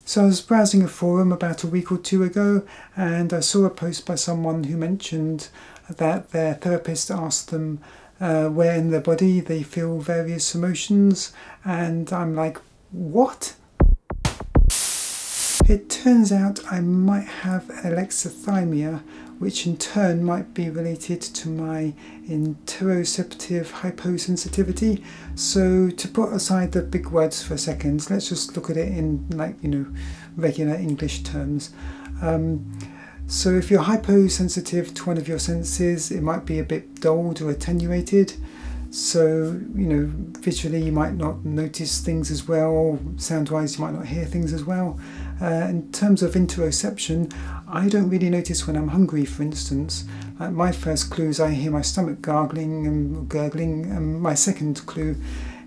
So I was browsing a forum about a week or two ago, and I saw a post by someone who mentioned that their therapist asked them where in their body they feel various emotions, and I'm like, what? It turns out I might have Alexithymia, which in turn might be related to my interoceptive hyposensitivity. So to put aside the big words for a second, let's just look at it in regular English terms. So if you're hyposensitive to one of your senses, it might be a bit dulled or attenuated. So, visually you might not notice things as well, sound-wise you might not hear things as well. In terms of interoception, I don't really notice when I'm hungry, for instance. My first clue is I hear my stomach gargling and gurgling, and my second clue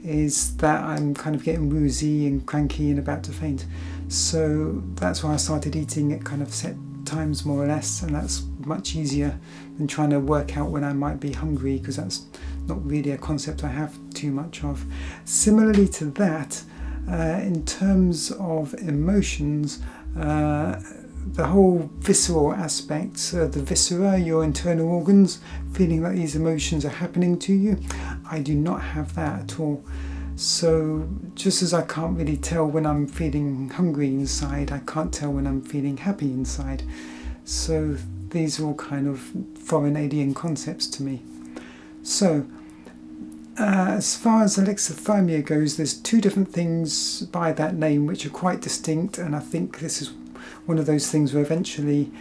is that I'm kind of getting woozy and cranky and about to faint. So that's why I started eating at kind of set times more or less, and that's much easier than trying to work out when I might be hungry, because that's not really a concept I have too much of. Similarly to that, in terms of emotions, the whole visceral aspect, the viscera, your internal organs, feeling that these emotions are happening to you, I do not have that at all. So just as I can't really tell when I'm feeling hungry inside, I can't tell when I'm feeling happy inside. So these are all kind of foreign alien concepts to me. So as far as alexithymia goes, there's two different things by that name which are quite distinct, and I think this is one of those things where eventually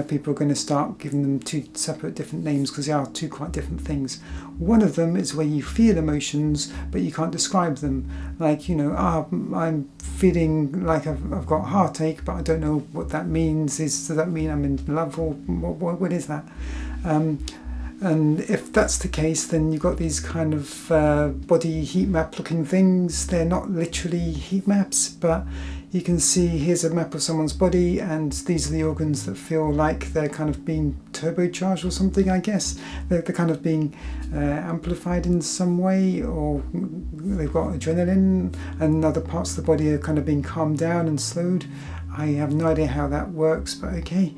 people are going to start giving them two separate different names, because they are two quite different things. One of them is where you feel emotions but you can't describe them, like I'm feeling like I've got a heartache but I don't know what that means. Does that mean I'm in love, or what is that? And if that's the case, then you've got these kind of body heat map looking things. They're not literally heat maps, but you can see here's a map of someone's body, and these are the organs that feel like they're kind of being turbocharged or something, I guess. They're kind of being amplified in some way, or they've got adrenaline, and other parts of the body are kind of being calmed down and slowed. I have no idea how that works, but okay.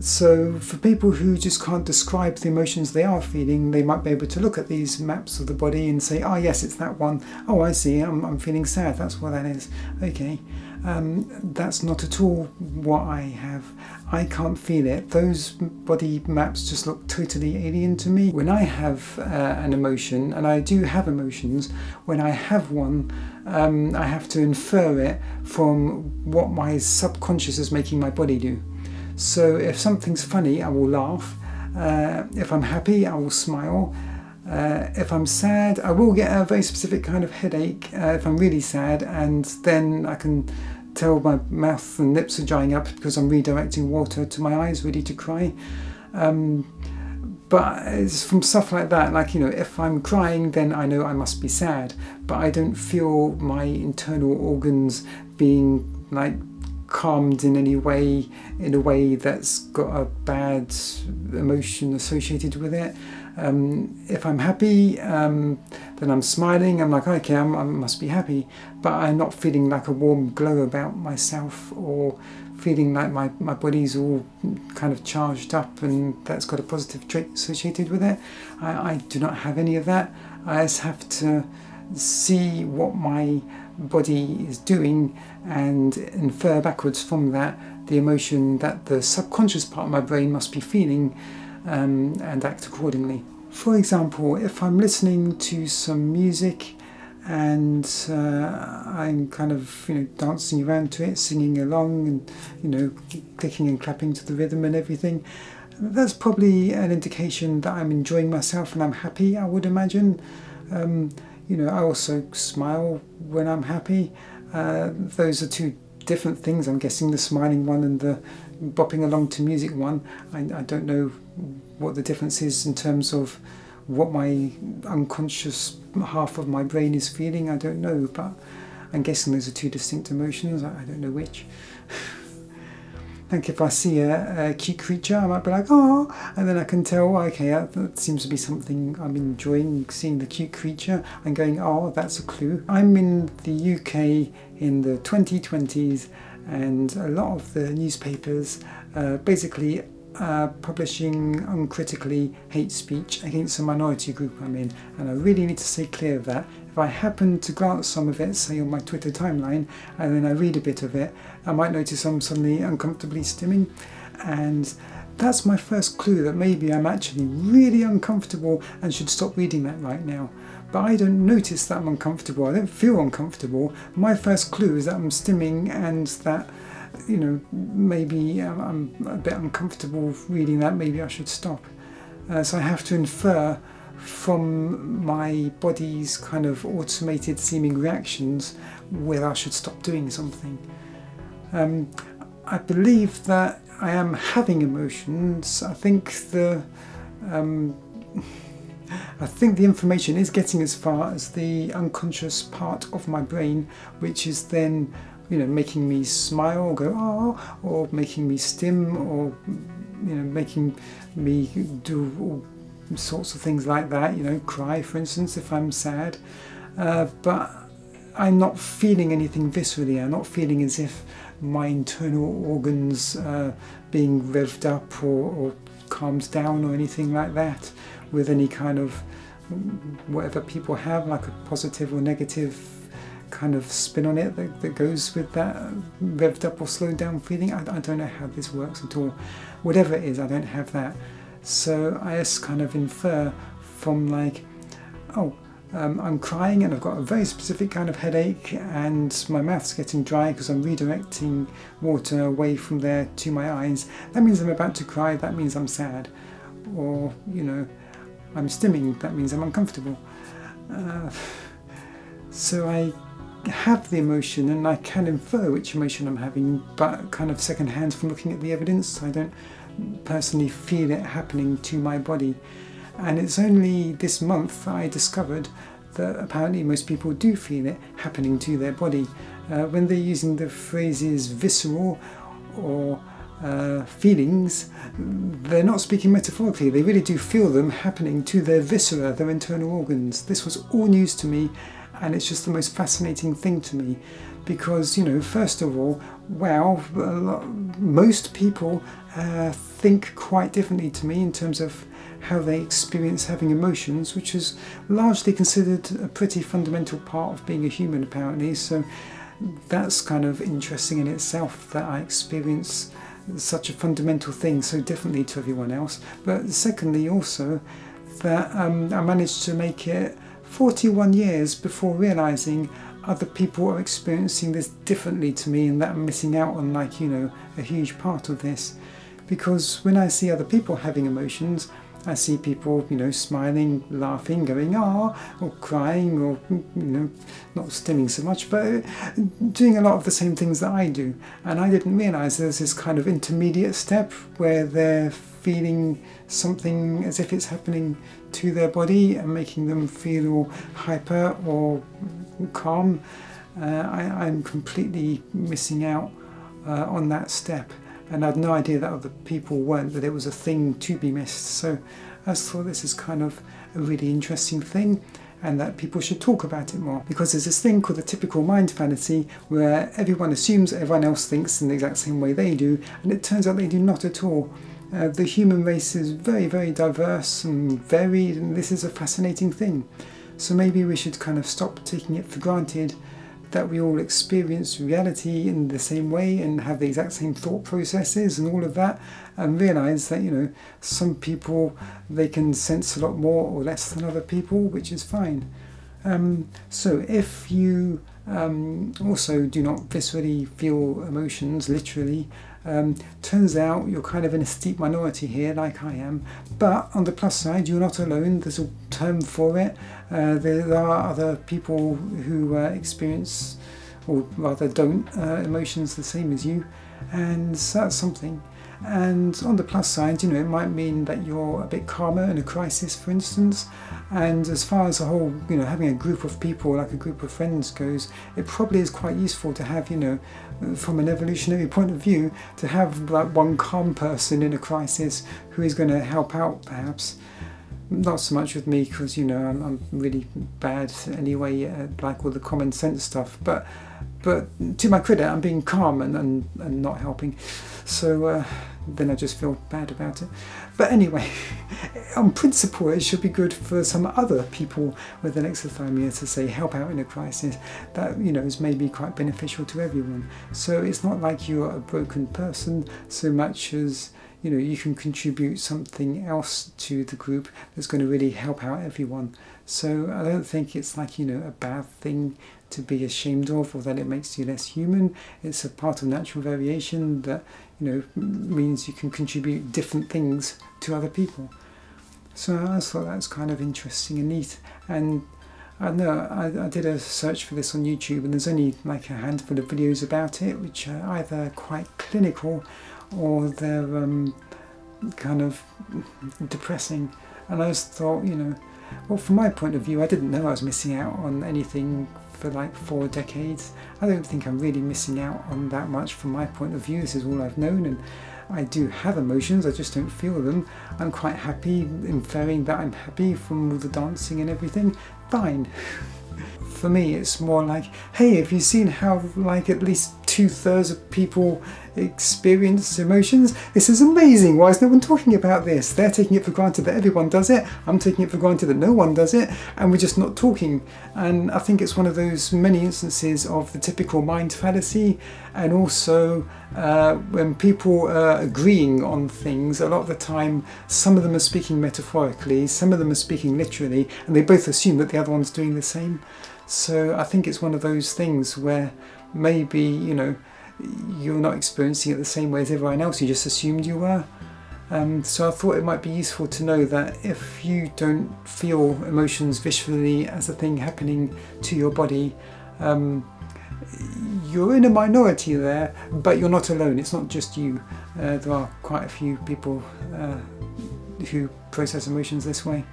So for people who just can't describe the emotions they are feeling, they might be able to look at these maps of the body and say, oh yes, it's that one. Oh, I see, I'm feeling sad, that's what that is. Okay, that's not at all what I have. I can't feel it. Those body maps just look totally alien to me. When I have an emotion, and I do have emotions, when I have one, I have to infer it from what my subconscious is making my body do. So if something's funny, I will laugh. If I'm happy, I will smile. If I'm sad, I will get a very specific kind of headache if I'm really sad, and then I can tell my mouth and lips are drying up because I'm redirecting water to my eyes, ready to cry. But it's from stuff like that, like, if I'm crying, then I know I must be sad, but I don't feel my internal organs being like calmed in any way, in a way that's got a bad emotion associated with it. If I'm happy, then I'm smiling, I'm like, okay, I must be happy, but I'm not feeling like a warm glow about myself, or feeling like my body's all kind of charged up and that's got a positive trait associated with it. I do not have any of that. I just have to see what my body is doing and infer backwards from that the emotion that the subconscious part of my brain must be feeling, and act accordingly. For example, if I'm listening to some music and I'm kind of dancing around to it, singing along, and clicking and clapping to the rhythm and everything, that's probably an indication that I'm enjoying myself and I'm happy, I would imagine. I also smile when I'm happy. Those are two different things, I'm guessing, the smiling one and the bopping along to music one. I don't know what the difference is in terms of what my unconscious half of my brain is feeling. I don't know, but I'm guessing those are two distinct emotions. I don't know which. Like if I see a cute creature, I might be like, oh, and then I can tell, okay, that seems to be something I'm enjoying, seeing the cute creature, and going, oh, that's a clue. I'm in the UK in the 2020s, and a lot of the newspapers basically publishing uncritically hate speech against the minority group I'm in, and I really need to stay clear of that. If I happen to glance some of it, say on my Twitter timeline, and then I read a bit of it, I might notice I'm suddenly uncomfortably stimming, and that's my first clue that maybe I'm actually really uncomfortable and should stop reading that right now. But I don't notice that I'm uncomfortable, I don't feel uncomfortable. My first clue is that I'm stimming and that, you know, maybe I'm a bit uncomfortable reading that, maybe I should stop. So I have to infer from my body's kind of automated seeming reactions whether I should stop doing something. I believe that I am having emotions. I think the information is getting as far as the unconscious part of my brain, which is then, you know, making me smile or go oh, or making me stim, or, you know, making me do all sorts of things like that, you know, cry for instance if I'm sad, but I'm not feeling anything viscerally. I'm not feeling as if my internal organs are being revved up or calmed down or anything like that, with any kind of whatever people have, like a positive or negative kind of spin on it that goes with that revved up or slowed down feeling. I don't know how this works at all. Whatever it is, I don't have that. So I just kind of infer from like, oh, I'm crying and I've got a very specific kind of headache and my mouth's getting dry because I'm redirecting water away from there to my eyes. That means I'm about to cry, that means I'm sad. Or, you know, I'm stimming, that means I'm uncomfortable. So I have the emotion and I can infer which emotion I'm having, but kind of second hand from looking at the evidence. I don't personally feel it happening to my body. And it's only this month that I discovered that apparently most people do feel it happening to their body. When they're using the phrases visceral or feelings, they're not speaking metaphorically. They really do feel them happening to their viscera, their internal organs. This was all news to me, and it's just the most fascinating thing to me, because, you know, first of all, wow, most people think quite differently to me in terms of how they experience having emotions, which is largely considered a pretty fundamental part of being a human apparently. So that's kind of interesting in itself, that I experience such a fundamental thing so differently to everyone else. But secondly also that I managed to make it 41 years before realising other people are experiencing this differently to me, and that I'm missing out on, like, you know, a huge part of this. Because when I see other people having emotions, I see people, you know, smiling, laughing, going ah, or crying, or, you know, not stimming so much, but doing a lot of the same things that I do. And I didn't realise there's this kind of intermediate step where they're feeling something as if it's happening to their body and making them feel all hyper or calm. I'm completely missing out on that step. And I had no idea that other people weren't, that it was a thing to be missed. So I just thought this is kind of a really interesting thing, and that people should talk about it more. Because there's this thing called the typical mind fallacy, where everyone assumes everyone else thinks in the exact same way they do, and it turns out they do not at all. The human race is very, very diverse and varied, and this is a fascinating thing. So maybe we should kind of stop taking it for granted that we all experience reality in the same way and have the exact same thought processes and all of that, and realise that, you know, some people, they can sense a lot more or less than other people, which is fine. So if you also do not viscerally feel emotions, literally, turns out you're kind of in a steep minority here, like I am. But on the plus side, you're not alone. There's a term for it. There are other people who experience, or rather don't, emotions the same as you, and so that's something. And on the plus side, you know, it might mean that you're a bit calmer in a crisis, for instance. And as far as the whole, you know, having a group of people, like a group of friends goes, it probably is quite useful to have, you know, from an evolutionary point of view, to have like one calm person in a crisis who is going to help out, perhaps. Not so much with me, because, you know, I'm really bad anyway at like all the common sense stuff, but to my credit, I'm being calm and not helping, so then I just feel bad about it. But anyway, on principle, it should be good for some other people with alexithymia to say help out in a crisis. That, you know, is maybe quite beneficial to everyone. So it's not like you're a broken person so much as, you know, you can contribute something else to the group that's going to really help out everyone. So I don't think it's like, you know, a bad thing to be ashamed of, or that it makes you less human. It's a part of natural variation that, you know, means you can contribute different things to other people. So I thought that's kind of interesting and neat. And I know I did a search for this on YouTube, and there's only like a handful of videos about it, which are either quite clinical or they're kind of depressing. And I just thought, you know, well, from my point of view, I didn't know I was missing out on anything for like 4 decades. I don't think I'm really missing out on that much from my point of view. This is all I've known, and I do have emotions, I just don't feel them. I'm quite happy, inferring that I'm happy from all the dancing and everything. Fine. For me, it's more like, hey, have you seen how like at least 2/3 of people experience emotions? This is amazing. Why is no one talking about this? They're taking it for granted that everyone does it. I'm taking it for granted that no one does it, and we're just not talking. And I think it's one of those many instances of the typical mind fallacy, and also when people are agreeing on things, a lot of the time some of them are speaking metaphorically, some of them are speaking literally, and they both assume that the other one's doing the same. So I think it's one of those things where maybe, you know, you're not experiencing it the same way as everyone else, you just assumed you were. So I thought it might be useful to know that if you don't feel emotions viscerally as a thing happening to your body, you're in a minority there, but you're not alone. It's not just you. There are quite a few people who process emotions this way,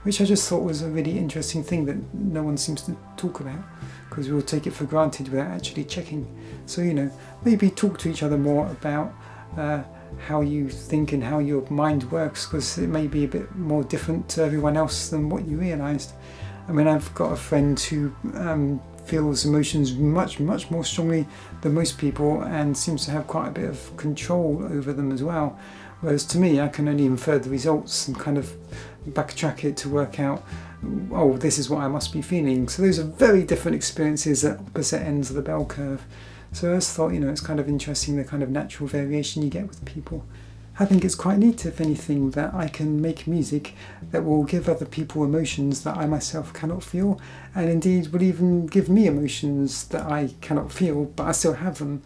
which I just thought was a really interesting thing that no one seems to talk about, because we all take it for granted without actually checking. So, you know, maybe talk to each other more about how you think and how your mind works, because it may be a bit more different to everyone else than what you realised. I mean, I've got a friend who feels emotions much more strongly than most people, and seems to have quite a bit of control over them as well. Whereas to me, I can only infer the results and kind of backtrack it to work out, oh, this is what I must be feeling. So those are very different experiences at opposite ends of the bell curve. So I just thought, you know, it's kind of interesting the kind of natural variation you get with people. I think it's quite neat, if anything, that I can make music that will give other people emotions that I myself cannot feel, and indeed will even give me emotions that I cannot feel, but I still have them.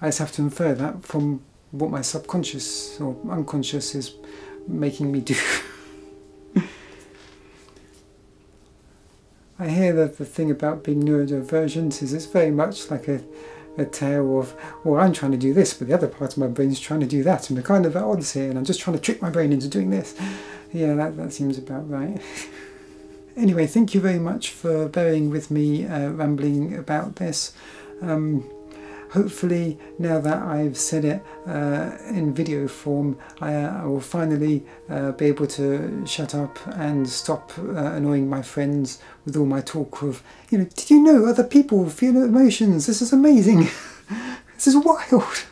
I just have to infer that from what my subconscious or unconscious is making me do. I hear that the thing about being neurodivergent is it's very much like a tale of, well, I'm trying to do this, but the other part of my brain is trying to do that, and we're kind of at odds here, and I'm just trying to trick my brain into doing this. Yeah, that seems about right. Anyway, thank you very much for bearing with me rambling about this. Hopefully, now that I've said it in video form, I will finally be able to shut up and stop annoying my friends with all my talk of, you know, did you know other people feel emotions? This is amazing. This is wild.